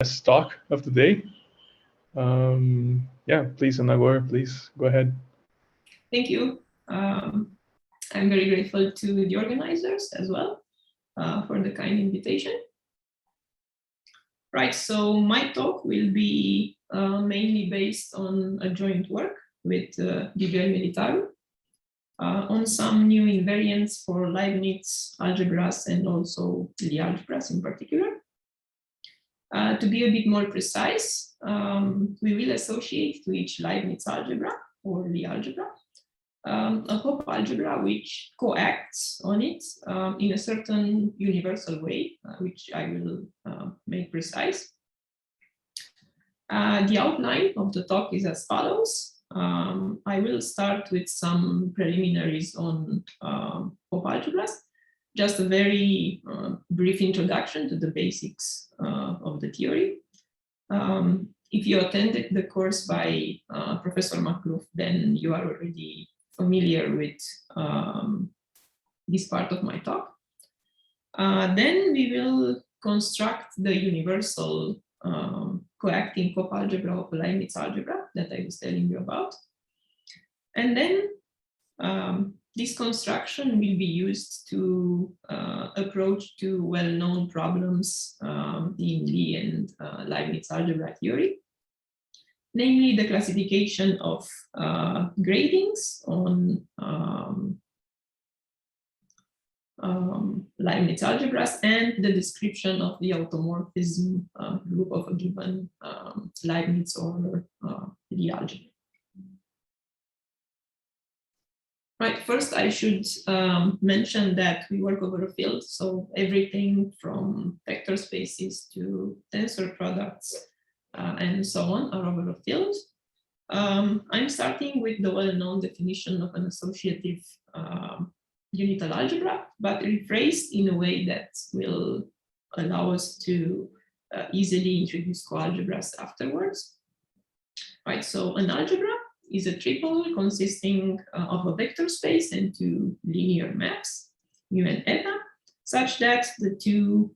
last talk of the day. Yeah, please, Ana Agore, please go ahead. Thank you. I'm very grateful to the organizers as well for the kind invitation. Right, so my talk will be mainly based on a joint work with Guillermo Militaro on some new invariants for Leibniz algebras and also the algebras in particular. To be a bit more precise, we will associate to each Leibniz algebra or the algebra a Hopf algebra which coacts on it in a certain universal way, which I will make precise. The outline of the talk is as follows. I will start with some preliminaries on Hopf algebras, just a very brief introduction to the basics of the theory. If you attended the course by Professor Makluf, then you are already familiar with this part of my talk. Then we will construct the universal coacting Hopf algebra of Leibniz algebra that I was telling you about. And then this construction will be used to approach two well-known problems in Lie and Leibniz algebra theory, namely the classification of gradings on Leibniz algebras and the description of the automorphism group of a given Leibniz or the algebra. Right, first I should mention that we work over a field, so everything from vector spaces to tensor products and so on are over a field. I'm starting with the well-known definition of an associative unital algebra, but rephrased in a way that will allow us to easily introduce coalgebras afterwards. Right, so an algebra is a triple consisting of a vector space and two linear maps, mu and eta, such that the two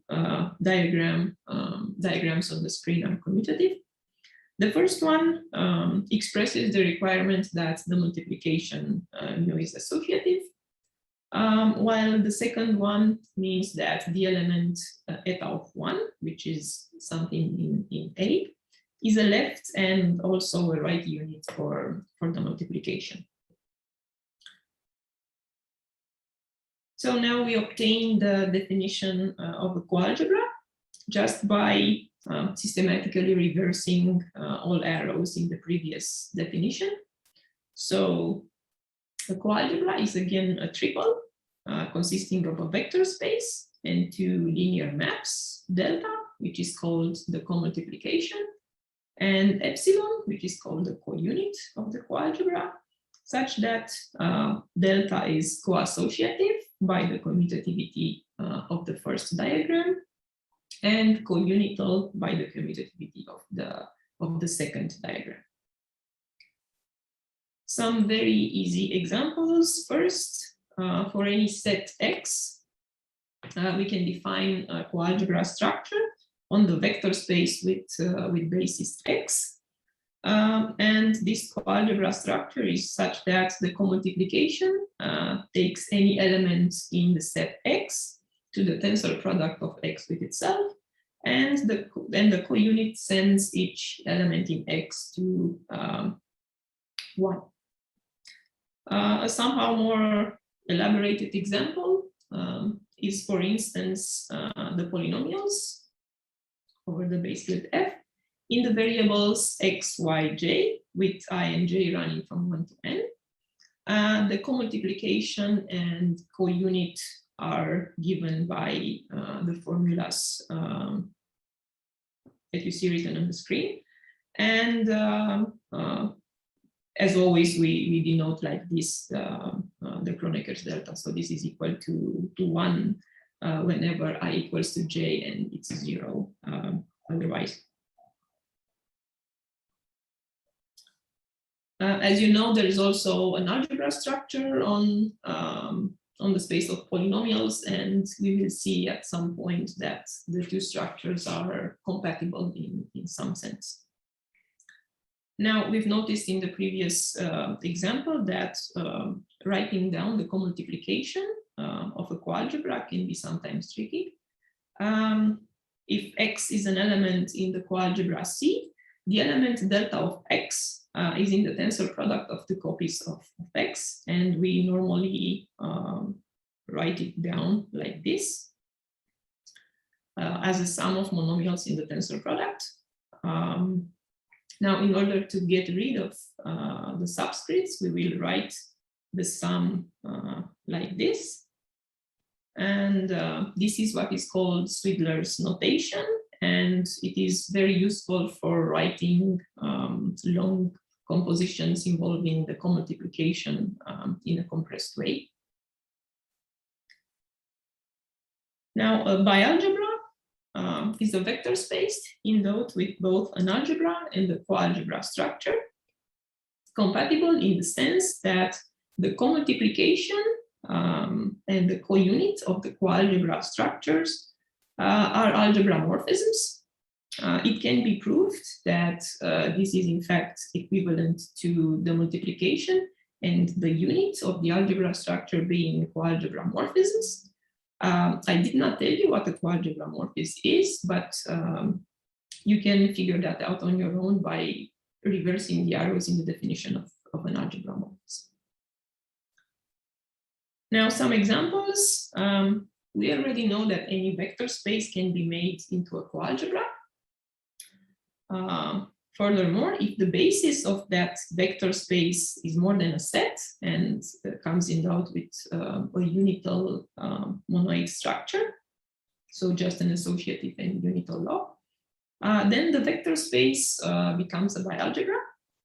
diagrams on the screen are commutative. The first one expresses the requirement that the multiplication mu is associative, while the second one means that the element eta of 1, which is something in A, is a left and also a right unit for the multiplication. So now we obtain the definition of a coalgebra just by systematically reversing all arrows in the previous definition. So a coalgebra is again a triple consisting of a vector space and two linear maps, delta, which is called the co-multiplication, and epsilon, which is called the co-unit of the coalgebra, such that delta is co-associative by the commutativity of the first diagram and co-unital by the commutativity of the second diagram. Some very easy examples. First, for any set X, we can define a coalgebra structure on the vector space with basis X. And this coalgebra structure is such that the co-multiplication takes any element in the set X to the tensor product of X with itself, and the co-unit sends each element in X to 1. A somehow more elaborated example is, for instance, the polynomials over the base field f in the variables x, y, j, with I and j running from 1 to n. The co-multiplication and co-unit are given by the formulas that you see written on the screen. And as always, we denote like this the Kroneker's delta. So this is equal to 1 whenever I equals to j and it's 0 otherwise. As you know, there is also an algebra structure on the space of polynomials, and we will see at some point that the two structures are compatible in some sense. Now, we've noticed in the previous example that writing down the co-multiplication of a coalgebra can be sometimes tricky. If X is an element in the coalgebra C, the element delta of X is in the tensor product of the copies of X, and we normally write it down like this as a sum of monomials in the tensor product. Now, in order to get rid of the subscripts, we will write the sum like this. And this is what is called Swidler's notation, and it is very useful for writing long compositions involving the co-multiplication in a compressed way. Now, a bialgebra is a vector space endowed with both an algebra and a coalgebra structure, compatible in the sense that the co-multiplication and the co-unit of the coalgebra structures are algebra morphisms. It can be proved that this is in fact equivalent to the multiplication and the unit of the algebra structure being coalgebra morphisms. I did not tell you what a coalgebra morphism is, but you can figure that out on your own by reversing the arrows in the definition of an algebra morphism. Now, some examples. We already know that any vector space can be made into a coalgebra. Furthermore, if the basis of that vector space is more than a set and comes endowed with a unital monoid structure, so just an associative and unital law, then the vector space becomes a bialgebra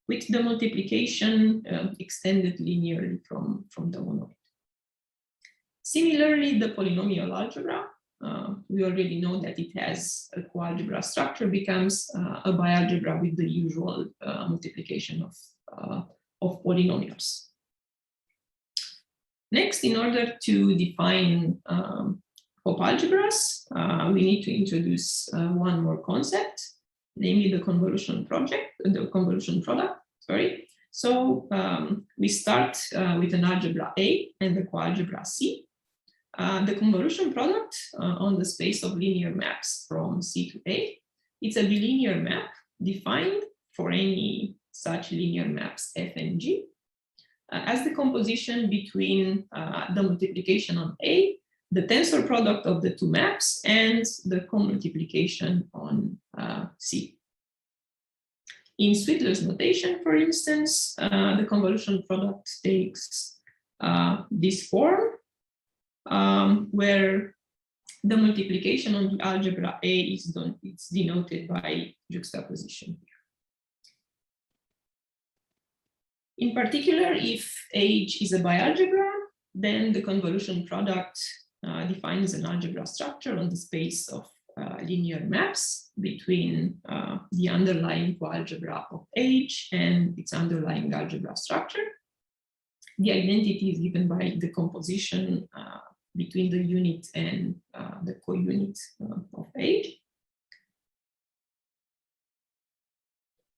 with the multiplication extended linearly from the monoid. Similarly, the polynomial algebra, we already know that it has a coalgebra structure, becomes a bialgebra with the usual multiplication of polynomials. Next, in order to define Hopf algebras, we need to introduce one more concept, namely the convolution product. Sorry. So we start with an algebra A and the coalgebra C. The convolution product on the space of linear maps from C to A, it's a bilinear map defined for any such linear maps F and G as the composition between the multiplication on A, the tensor product of the two maps, and the co-multiplication on C. In Swidler's notation, for instance, the convolution product takes this form, where the multiplication on the algebra A is denoted by juxtaposition. In particular, if H is a bialgebra, then the convolution product defines an algebra structure on the space of linear maps between the underlying coalgebra of H and its underlying algebra structure. The identity is given by the composition between the unit and the co-unit of H.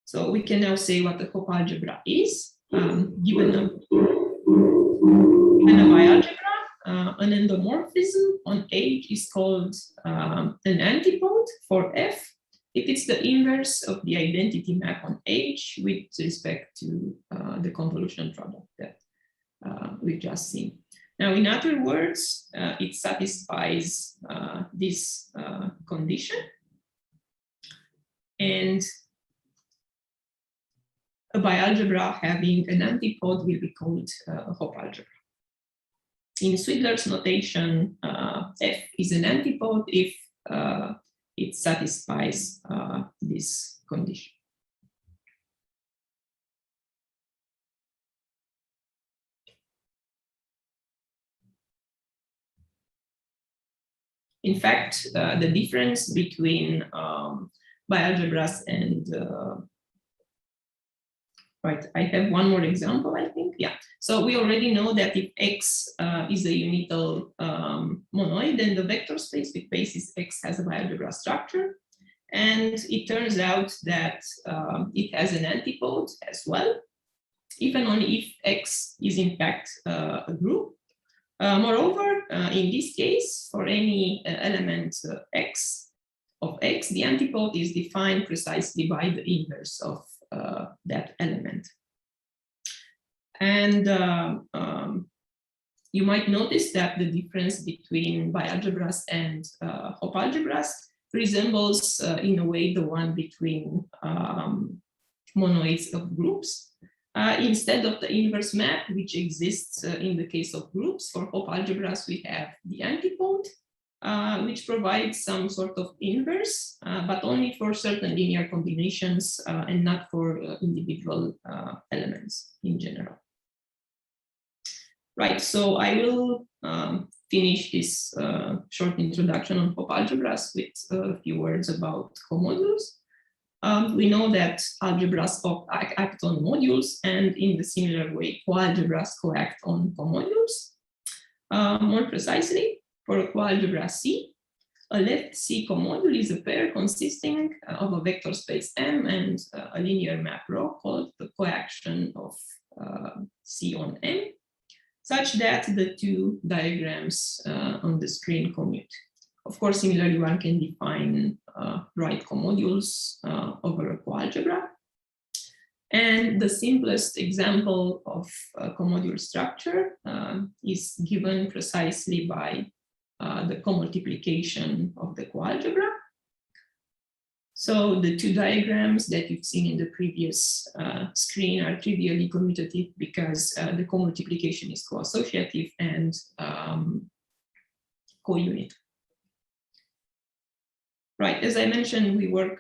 So we can now say what the Hopf algebra is. Given a bialgebra, an endomorphism on H is called an antipode for F if it's the inverse of the identity map on H with respect to the convolution product that we've just seen. Now, in other words, it satisfies this condition, and a bialgebra having an antipode will be called a Hopf algebra. In Swidler's notation, F is an antipode if it satisfies this condition. In fact, the difference between bialgebras and Right, I have one more example, I think. Yeah, so we already know that if X is a unital monoid, then the vector space with basis X has a bialgebra structure. And it turns out that it has an antipode as well, if and only if X is in fact a group. Moreover, in this case, for any element X of X, the antipode is defined precisely by the inverse of that element. And you might notice that the difference between bialgebras and Hopf algebras resembles in a way the one between monoids of groups. Instead of the inverse map, which exists in the case of groups, for Hopf algebras we have the antipode, which provides some sort of inverse, but only for certain linear combinations and not for individual elements in general. Right, so I will finish this short introduction on Hopf algebras with a few words about comodules. We know that algebras act on modules, and in the similar way, coalgebras coact on comodules. More precisely, for a coalgebra C, a left C comodule is a pair consisting of a vector space M and a linear map rho called the coaction of C on M, such that the two diagrams on the screen commute. Of course, similarly, one can define right comodules over a coalgebra. And the simplest example of commodule structure is given precisely by the commultiplication of the coalgebra. So the two diagrams that you've seen in the previous screen are trivially commutative because the commultiplication is co-associative and co-unit. Right, as I mentioned, we work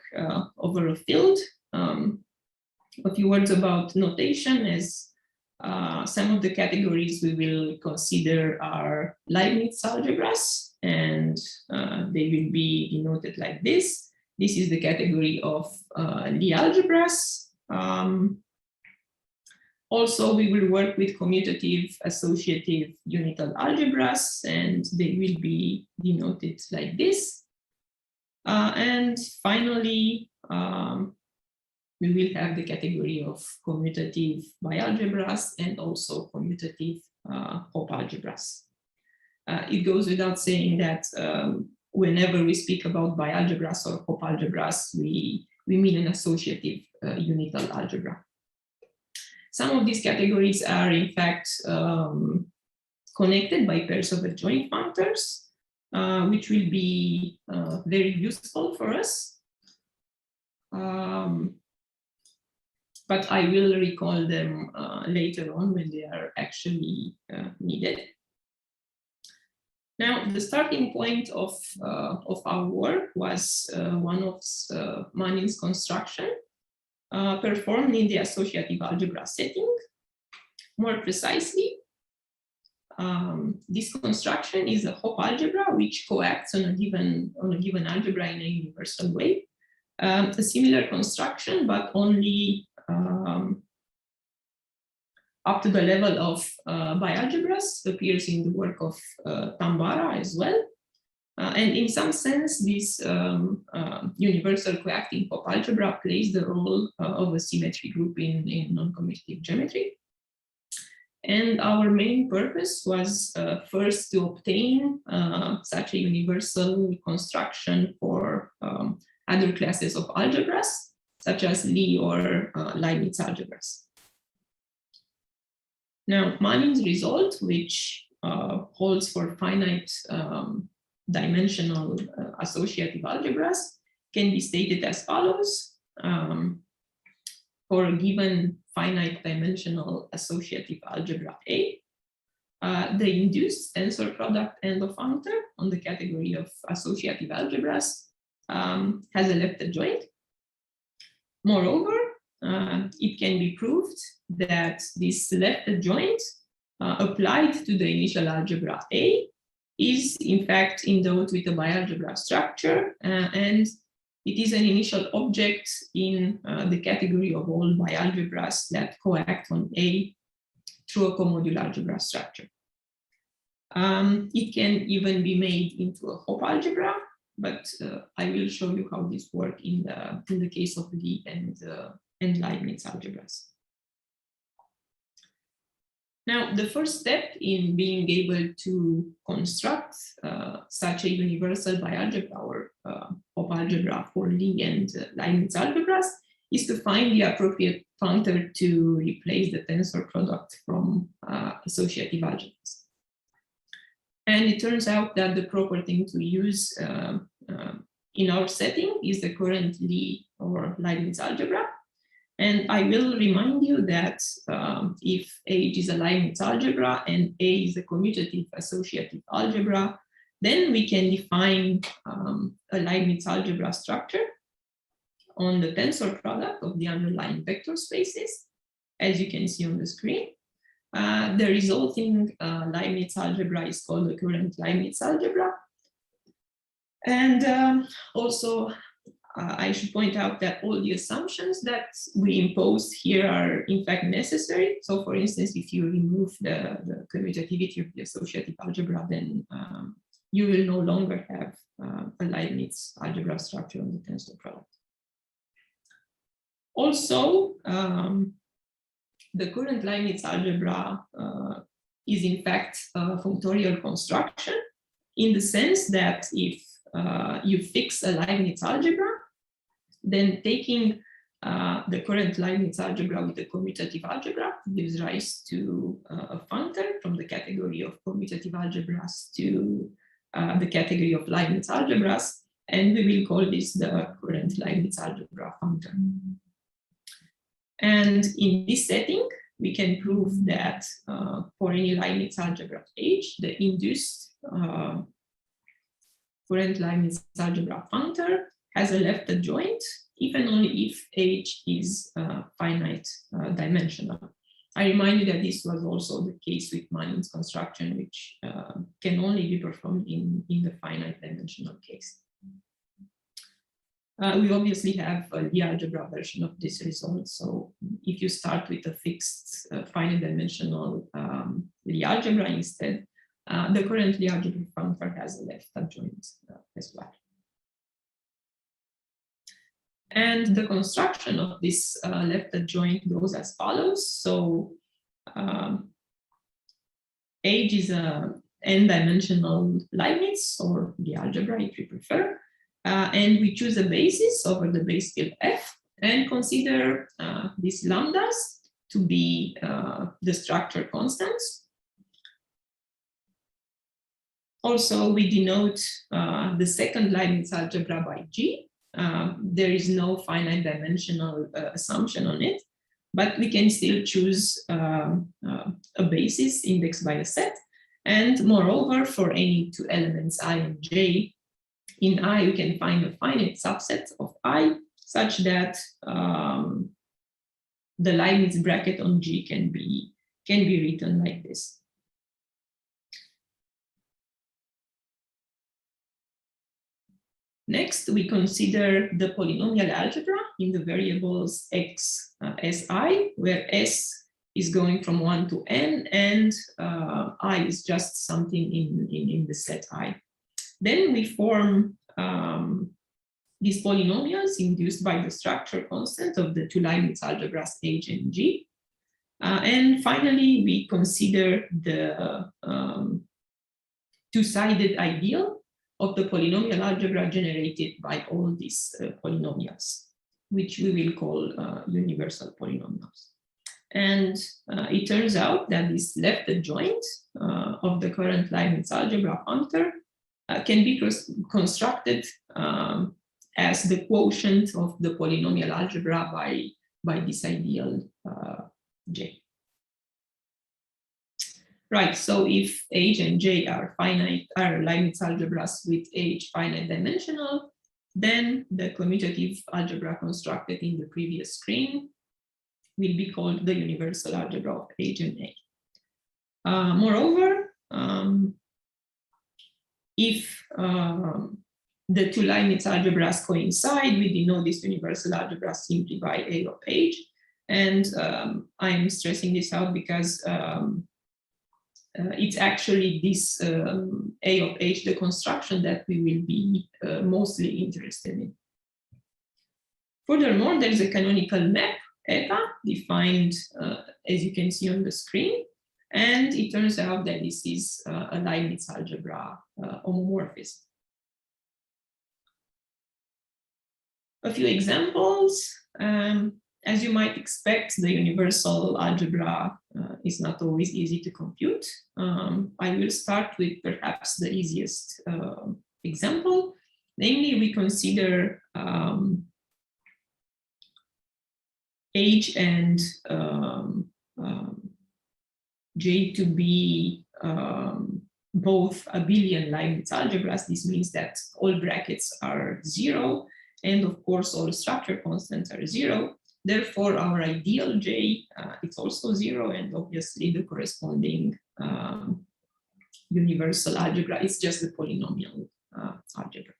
over a field. A few words about notation, as some of the categories we will consider are Leibniz algebras, and they will be denoted like this. This is the category of Lie algebras. Also, we will work with commutative, associative, unital algebras, and they will be denoted like this. And finally, we will have the category of commutative bialgebras and also commutative Hopf algebras. It goes without saying that whenever we speak about bialgebras or Hopf algebras, we mean an associative unital algebra. Some of these categories are in fact connected by pairs of adjoint functors, which will be very useful for us. But I will recall them later on when they are actually needed. Now, the starting point of our work was one of Manin's construction performed in the associative algebra setting. More precisely, this construction is a Hopf algebra which coacts on a given algebra in a universal way. A similar construction, but only up to the level of bialgebras, appears in the work of Tambara as well. And in some sense, this universal coacting Hopf algebra plays the role of a symmetry group in non-commutative geometry. And our main purpose was first to obtain such a universal construction for other classes of algebras, such as Lie or Leibniz algebras. Now, Manin's result, which holds for finite dimensional associative algebras, can be stated as follows. For a given finite dimensional associative algebra A, the induced tensor product and the functor on the category of associative algebras has a left adjoint. Moreover, it can be proved that this left adjoint applied to the initial algebra A is in fact endowed with a bialgebra structure, and It is an initial object in the category of all bialgebras that coact on A through a comodular algebra structure. It can even be made into a Hopf algebra, but I will show you how this works in the case of Lie and Leibniz algebras. Now, the first step in being able to construct such a universal bialgebra or Hopf algebra for Lie and Leibniz algebras is to find the appropriate functor to replace the tensor product from associative algebras. And it turns out that the proper thing to use in our setting is the current Lie or Leibniz algebra. And I will remind you that if H is a Leibniz algebra and A is a commutative associative algebra, then we can define a Leibniz algebra structure on the tensor product of the underlying vector spaces, as you can see on the screen. The resulting Leibniz algebra is called the current Leibniz algebra. And also, I should point out that all the assumptions that we impose here are in fact necessary. So for instance, if you remove the commutativity of the associative algebra, then you will no longer have a Leibniz algebra structure on the tensor product. Also, the current Leibniz algebra is in fact a functorial construction in the sense that if you fix a Leibniz algebra, then taking the current Leibniz algebra with the commutative algebra gives rise to a functor from the category of commutative algebras to the category of Leibniz algebras, and we will call this the current Leibniz algebra functor. And in this setting, we can prove that for any Leibniz algebra H, the induced current Leibniz algebra functor has a left adjoint, even only if H is finite dimensional. I remind you that this was also the case with Manin's construction, which can only be performed in the finite dimensional case. We obviously have a Lie algebra version of this result. So if you start with a fixed finite dimensional Lie algebra instead, the current Lie algebra functor has a left adjoint as well. And the construction of this left adjoint goes as follows. So H is a n-dimensional Leibniz or the algebra if you prefer. And we choose a basis over the base field F and consider these lambdas to be the structure constants. Also, we denote the second Leibniz algebra by G. There is no finite dimensional assumption on it, but we can still choose a basis indexed by a set. And moreover, for any two elements I and j, in I we can find a finite subset of I such that the Leibniz bracket on G can be written like this. Next, we consider the polynomial algebra in the variables x, si, where s is going from 1 to n, and I is just something in the set I. Then we form these polynomials induced by the structure constant of the two Leibniz algebras H and G. And finally, we consider the two-sided ideal of the polynomial algebra generated by all these polynomials, which we will call universal polynomials. And it turns out that this left adjoint of the current Leibniz algebra functor can be constructed as the quotient of the polynomial algebra by this ideal J. Right, so if H and J are Leibniz algebras with H finite dimensional, then the commutative algebra constructed in the previous screen will be called the universal algebra of H and A. Moreover, if the two Leibniz algebras coincide. We denote this universal algebra simply by A of H. And I'm stressing this out because it's actually this A of H, the construction, that we will be mostly interested in. Furthermore, there's a canonical map, eta, defined as you can see on the screen. And it turns out that this is a Leibniz algebra homomorphism. A few examples. As you might expect, the universal algebra is not always easy to compute. I will start with perhaps the easiest example. Namely, we consider H and J to be both abelian Leibniz algebras. This means that all brackets are 0, and of course all structure constants are 0. Therefore, our ideal J it's also 0, and obviously the corresponding universal algebra is just the polynomial algebra.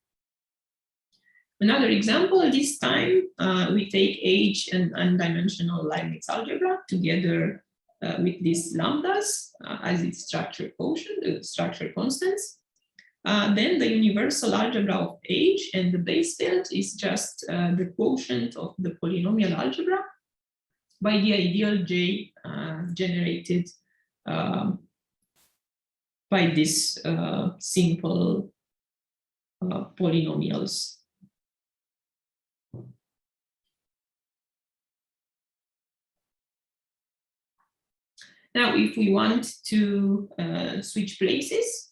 Another example, this time we take H and n-dimensional Leibniz algebra together with these lambdas as its structure quotient, structure constants. Then the universal algebra of H and the base field is just the quotient of the polynomial algebra by the ideal J generated by this simple polynomials. Now, if we want to switch places,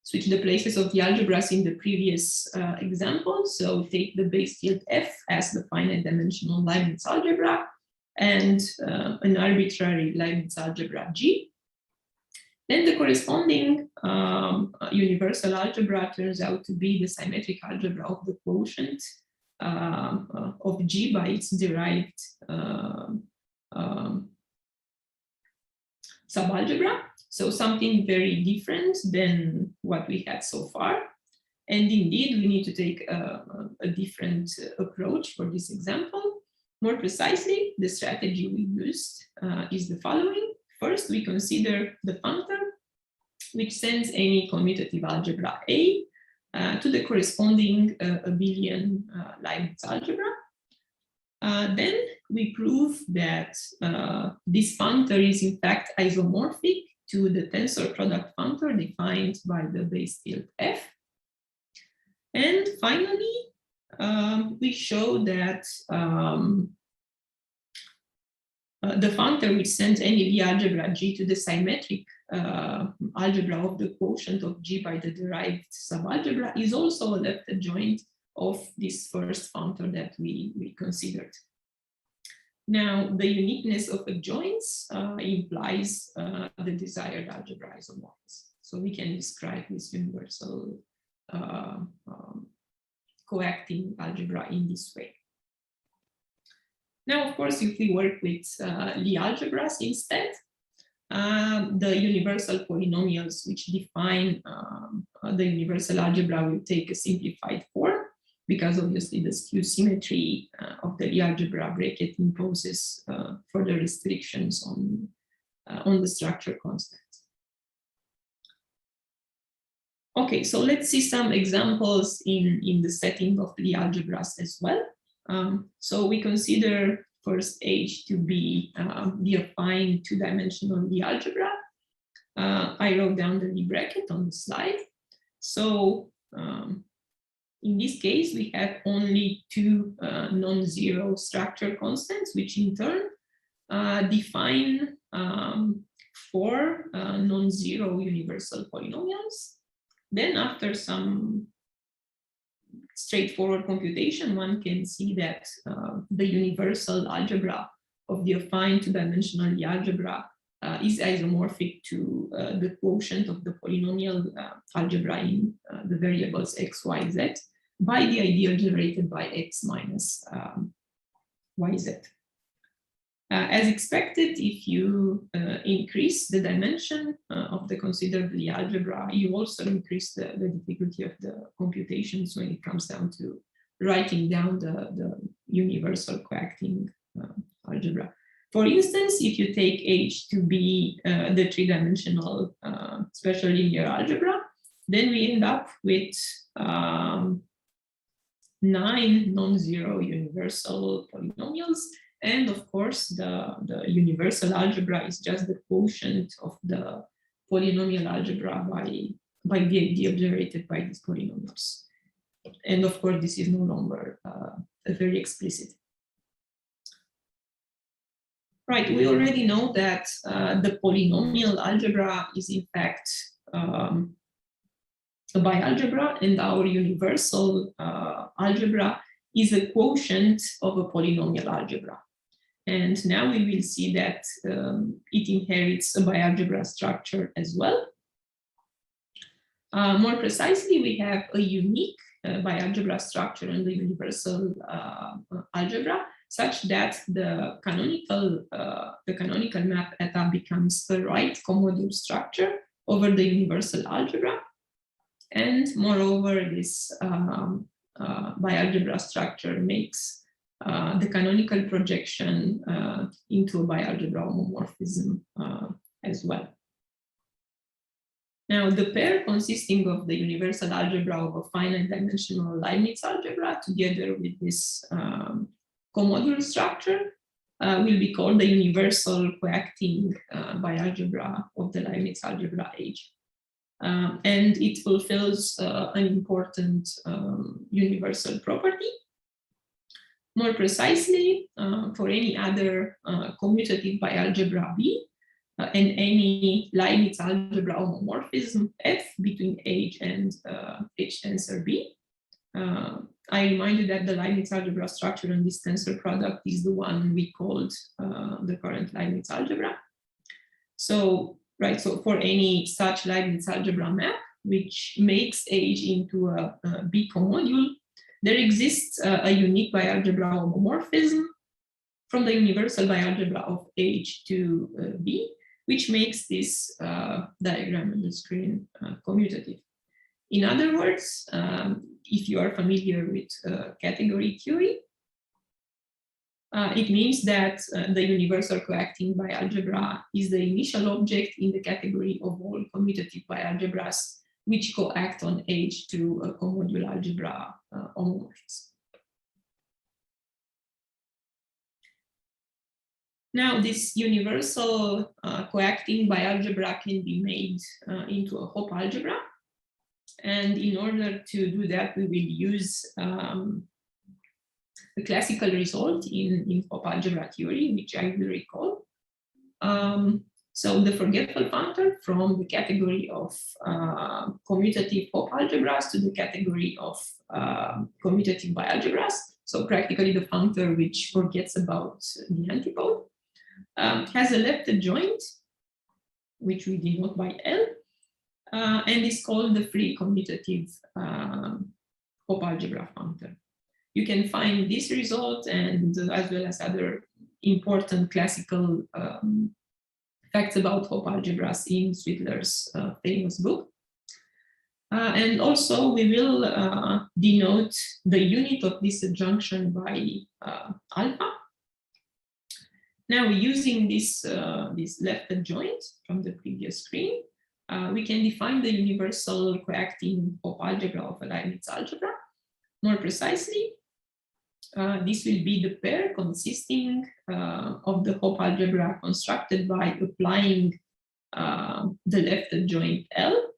switch the places of the algebras in the previous example, so take the base field F as the finite dimensional Leibniz algebra and an arbitrary Leibniz algebra G, then the corresponding universal algebra turns out to be the symmetric algebra of the quotient of G by its derived subalgebra, so something very different than what we had so far. And indeed, we need to take a different approach for this example. More precisely, the strategy we used is the following. First, we consider the functor, which sends any commutative algebra A to the corresponding abelian Leibniz algebra. Then we prove that this functor is in fact isomorphic to the tensor product functor defined by the base field F. And finally, we show that the functor which sends any bialgebra G to the symmetric algebra of the quotient of G by the derived subalgebra is also a left adjoint of this first functor that we considered. Now, the uniqueness of adjoints implies the desired algebra isomorphism. So we can describe this universal coacting algebra in this way. Now, of course, if we work with Lie algebras instead, the universal polynomials which define the universal algebra will take a simplified form, because obviously the skew symmetry of the Lie algebra bracket imposes further restrictions on the structure constants. Okay, so let's see some examples in the setting of Lie algebras as well. So we consider first H to be the affine two-dimensional Lie algebra. I wrote down the Lie bracket on the slide. So in this case, we have only two non-zero structure constants, which in turn define four non-zero universal polynomials. Then after some straightforward computation, one can see that the universal algebra of the affine two-dimensional Lie algebra is isomorphic to the quotient of the polynomial algebra in the variables x, y, z by the ideal generated by x minus yz. As expected, if you increase the dimension of the considerably algebra, you also increase the difficulty of the computations when it comes down to writing down the universal coacting algebra. For instance, if you take H to be the three-dimensional special linear algebra, then we end up with 9 non-zero universal polynomials. And of course, the universal algebra is just the quotient of the polynomial algebra by the idea generated by these polynomials. And of course, this is no longer very explicit. Right, we already know that the polynomial algebra is in fact a bialgebra, and our universal algebra is a quotient of a polynomial algebra. And now we will see that it inherits a bialgebra structure as well. More precisely, we have a unique bialgebra structure in the universal algebra, such that the canonical map eta becomes a right commodule structure over the universal algebra. And moreover, this bialgebra structure makes the canonical projection into a bialgebra homomorphism as well. Now, the pair consisting of the universal algebra of a finite dimensional Leibniz algebra together with this commodule structure will be called the universal coacting bialgebra of the Leibniz algebra H. And it fulfills an important universal property. More precisely, for any other commutative bialgebra B and any Leibniz algebra homomorphism F between H and H tensor B. I remind you that the Leibniz algebra structure on this tensor product is the one we called the current Leibniz algebra. So, right, so for any such Leibniz algebra map, which makes H into a B commodule, there exists a unique bialgebra homomorphism from the universal bialgebra of H to B, which makes this diagram on the screen commutative. In other words, if you are familiar with category theory, it means that the universal coacting bialgebra is the initial object in the category of all commutative bialgebras which coact on H to a commodule algebra homomorphism. Now, this universal coacting bialgebra can be made into a Hopf algebra. And in order to do that, we will use the classical result in Hopf algebra theory, which I will recall. So the forgetful functor from the category of commutative Hopf algebras to the category of commutative bialgebras. So practically the functor which forgets about the antipode has a left adjoint, which we denote by L, and is called the free commutative Hopf algebra functor. You can find this result and as well as other important classical facts about Hopf algebras in Swittler's famous book. And also we will denote the unit of this adjunction by alpha. Now, using this left adjoint from the previous screen, we can define the universal coacting Hopf algebra of a Leibniz algebra. More precisely, this will be the pair consisting of the Hopf algebra constructed by applying the left adjoint L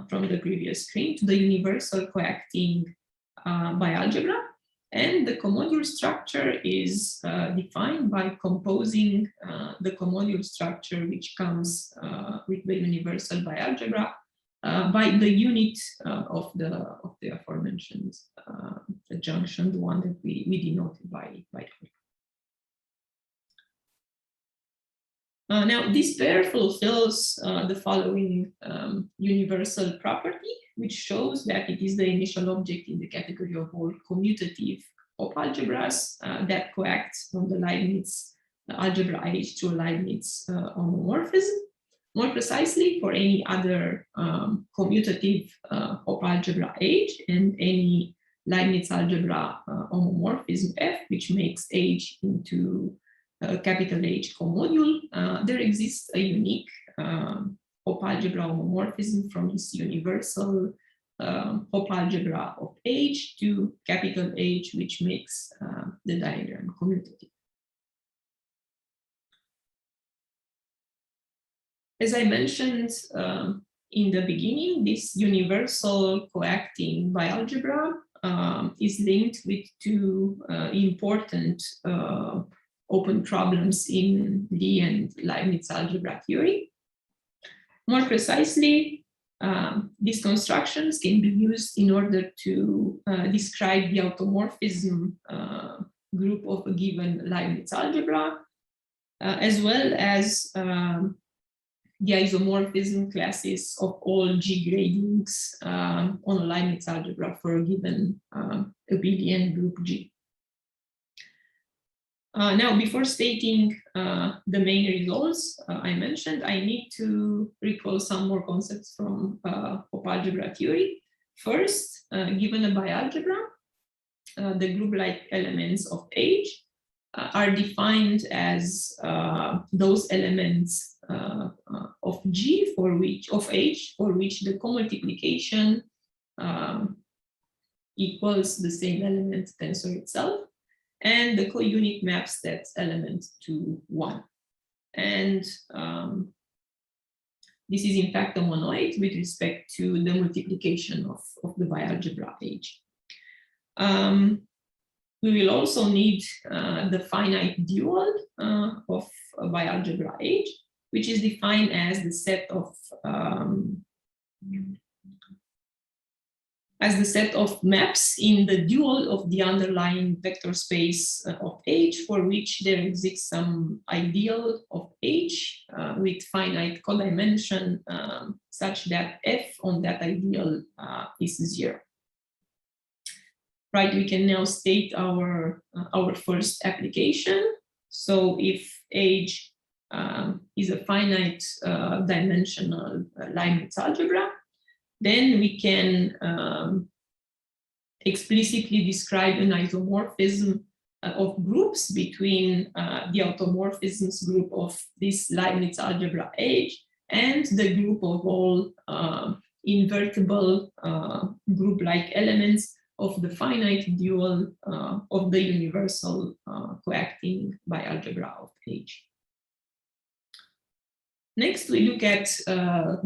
from the previous screen to the universal coacting bialgebra. And the commodule structure is defined by composing the commodule structure which comes with the universal bialgebra by the unit of the aforementioned adjunction, the one that we denoted by now, this pair fulfills the following universal property, which shows that it is the initial object in the category of all commutative Hopf algebras that coact on the Leibniz algebra H to a Leibniz homomorphism. More precisely, for any other commutative Hopf algebra H and any Leibniz algebra homomorphism F, which makes H into capital H commodule, there exists a unique Hopf algebra homomorphism from this universal Hopf algebra of H to capital H, which makes the diagram commutative. As I mentioned in the beginning, this universal coacting bialgebra is linked with two important open problems in Lie and Leibniz algebra theory. More precisely, these constructions can be used in order to describe the automorphism group of a given Leibniz algebra, as well as the isomorphism classes of all G-gradings on a Leibniz algebra for a given abelian group G. Now, before stating the main results I mentioned, I need to recall some more concepts from Hopf algebra theory. First, given a bialgebra, the group-like elements of H are defined as those elements of G for which of H for which the co-multiplication equals the same element tensor itself, and the co-unit maps that element to 1. And this is in fact a monoid with respect to the multiplication of the bialgebra H. We will also need the finite dual of a bialgebra H, which is defined as the set of maps in the dual of the underlying vector space of H, for which there exists some ideal of H with finite codimension such that F on that ideal is 0. Right, we can now state our first application. So if H is a finite dimensional Leibniz algebra, then we can explicitly describe an isomorphism of groups between the automorphisms group of this Leibniz algebra H and the group of all invertible group-like elements of the finite dual of the universal coacting bialgebra of H. Next, we look at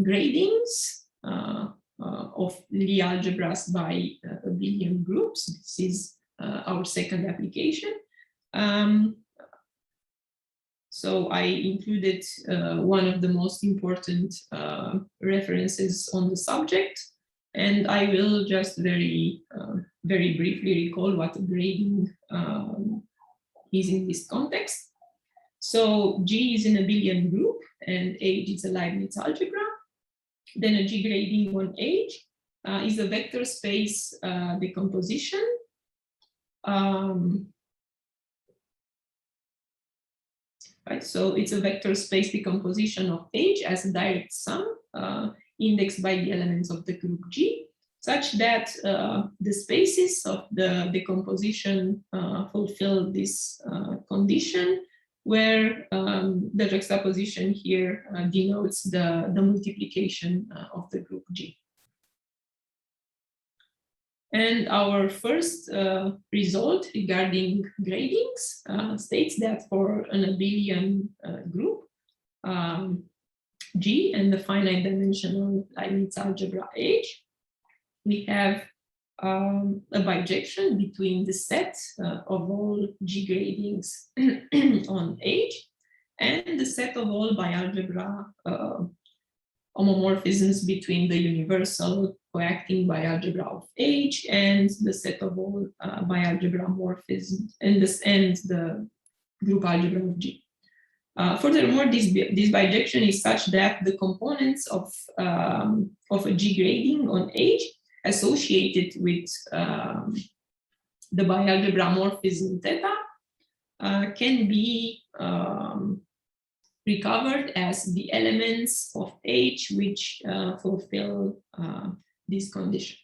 gradings of Lie algebras by abelian groups. This is our second application. So I included one of the most important references on the subject, and I will just very briefly recall what a grading is in this context. So G is an abelian group and H is a Leibniz algebra. Then a G grading on H is a vector space decomposition. Right, so it's a vector space decomposition of H as a direct sum indexed by the elements of the group G, such that the spaces of the decomposition fulfill this condition, where the juxtaposition here denotes the multiplication of the group G. And our first result regarding gradings states that for an abelian group, G and the finite dimensional Leibniz algebra H, we have a bijection between the set of all G gradings on H and the set of all bialgebra homomorphisms between the universal coacting bialgebra of H and the set of all bialgebra morphisms and the group algebra of G. Furthermore, this bijection is such that the components of a G grading on H associated with the bialgebra morphism theta can be recovered as the elements of H which fulfill this condition.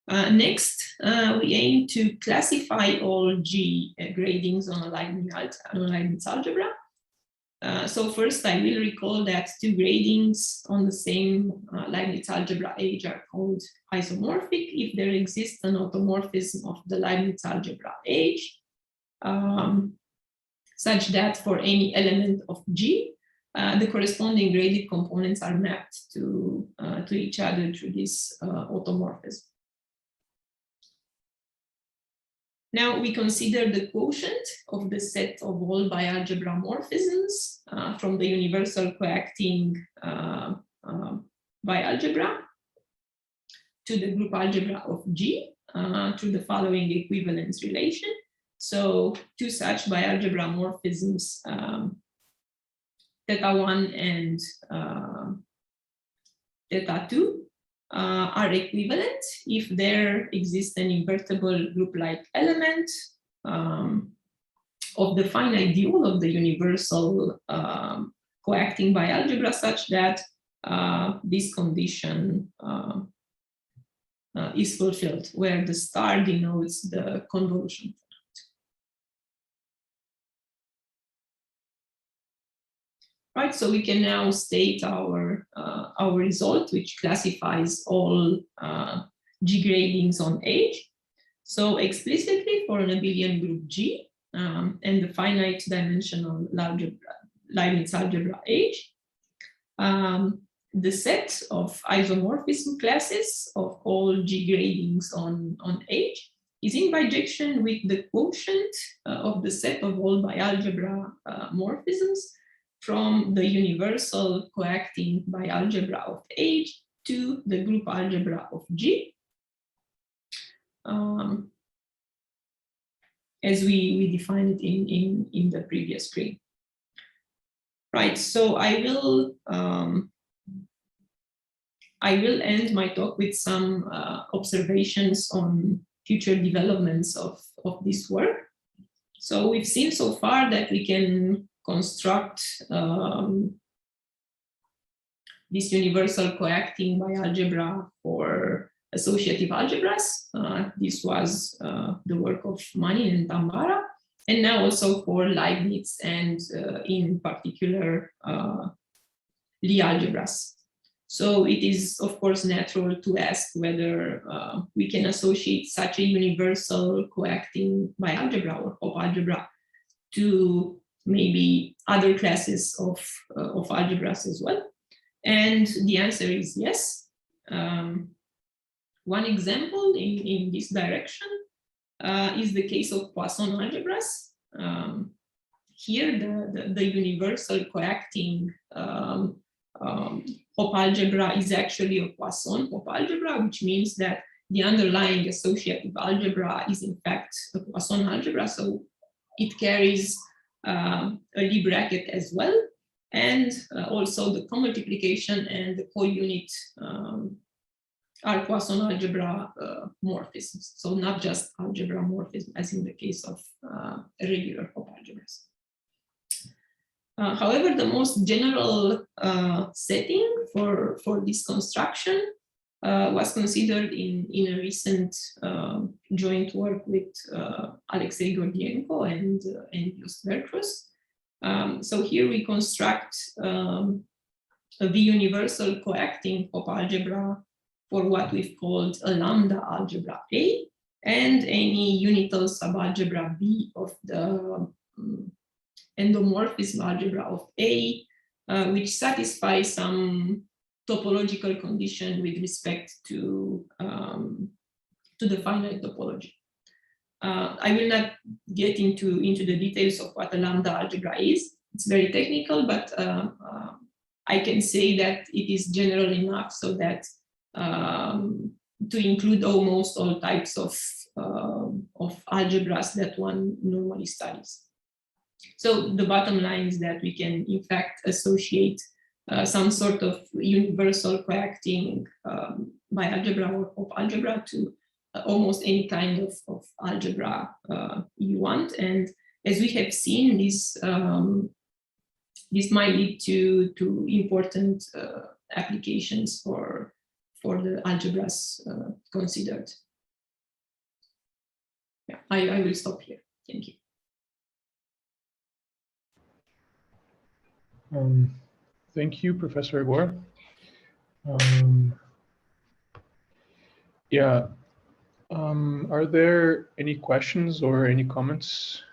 Next, we aim to classify all G-gradings on a Leibniz algebra. So first, I will recall that two gradings on the same Leibniz algebra H are called isomorphic if there exists an automorphism of the Leibniz algebra H, such that for any element of G, the corresponding graded components are mapped to each other through this automorphism. Now we consider the quotient of the set of all bialgebra morphisms from the universal coacting bialgebra to the group algebra of G through the following equivalence relation. So two such bialgebra morphisms, theta 1 and theta 2, are equivalent if there exists an invertible group-like element of the finite dual of the universal coacting bialgebra, such that this condition is fulfilled, where the star denotes the convolution. Right, so we can now state our result, which classifies all G-gradings on H. So explicitly for an abelian group G and the finite dimensional Leibniz algebra H, the set of isomorphism classes of all G-gradings on H is in bijection with the quotient of the set of all bialgebra morphisms from the universal coacting bialgebra of H to the group algebra of G, as we defined it in the previous screen. Right, so I will end my talk with some observations on future developments of this work. So we've seen so far that we can construct this universal coacting bialgebra for associative algebras. This was the work of Manin and Tambara, and now also for Leibniz and in particular Lie algebras. So it is of course natural to ask whether we can associate such a universal coacting bialgebra or Hopf algebra to maybe other classes of algebras as well. And the answer is yes. One example in this direction is the case of Poisson algebras. Here the universal coacting Hopf algebra is actually a Poisson Hopf algebra, which means that the underlying associative algebra is in fact a Poisson algebra, so it carries a Lie bracket as well, and also the co-multiplication and the co-unit are Poisson algebra morphisms, so not just algebra morphism as in the case of regular Hopf algebras. However, the most general setting for this construction was considered in a recent joint work with Alexei Gordienko and Just Vertrus. So here we construct a V-universal coacting Hopf algebra for what we've called a lambda algebra A and any unital subalgebra B of the endomorphism algebra of A, which satisfies some topological condition with respect to the finite topology. I will not get into the details of what a lambda algebra is. It's very technical, but I can say that it is general enough so that to include almost all types of algebras that one normally studies. So the bottom line is that we can in fact associate some sort of universal coacting bialgebra or Hopf algebra to almost any kind of algebra you want. And as we have seen, this might lead to important applications for the algebras considered. Yeah, I will stop here. Thank you. Thank you, Professor Agore. Yeah, are there any questions or any comments?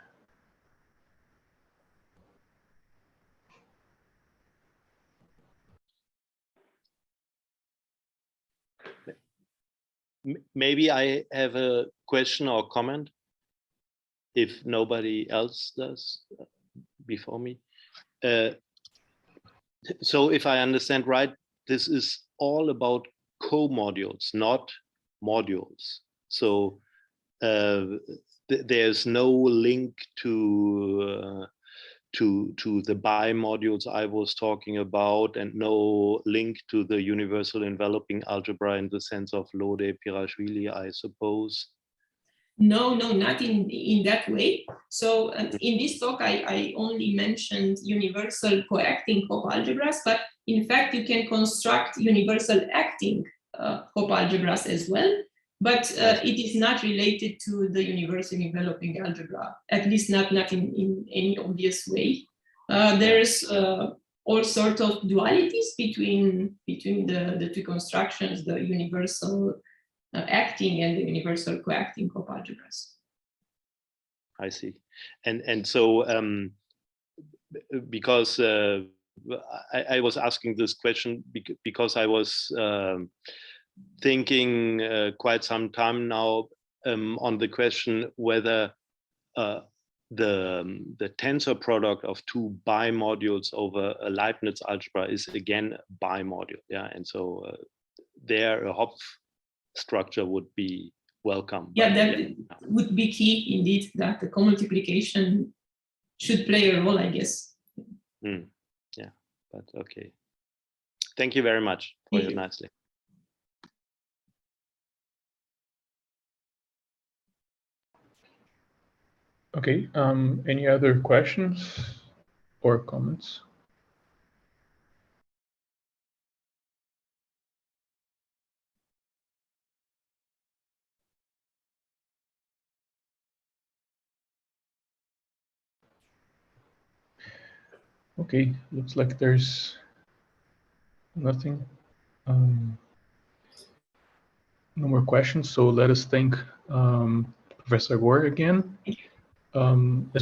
Maybe I have a question or comment, if nobody else does before me. So if I understand right, this is all about co-modules, not modules. So there's no link to the bi-modules I was talking about, and no link to the universal enveloping algebra in the sense of Lode-Pirashvili, I suppose. No, not in that way. So in this talk, I only mentioned universal coacting Hopf algebras, but in fact, you can construct universal acting Hopf algebras as well. But it is not related to the universal enveloping algebra, at least not in any obvious way. There's all sorts of dualities between the two constructions, the universal acting and the universal coacting Hopf algebras. I see. And so because I was asking this question because I was thinking quite some time now on the question whether the tensor product of two bimodules over a Leibniz algebra is again bimodule. Yeah, and so there a Hopf structure would be welcome. Yeah, that would be key indeed, that the co-multiplication should play a role, I guess. Yeah, but okay. Thank you very much for your nicely. Okay, any other questions or comments? Okay, looks like there's nothing. No more questions, so let us thank Professor Agore again.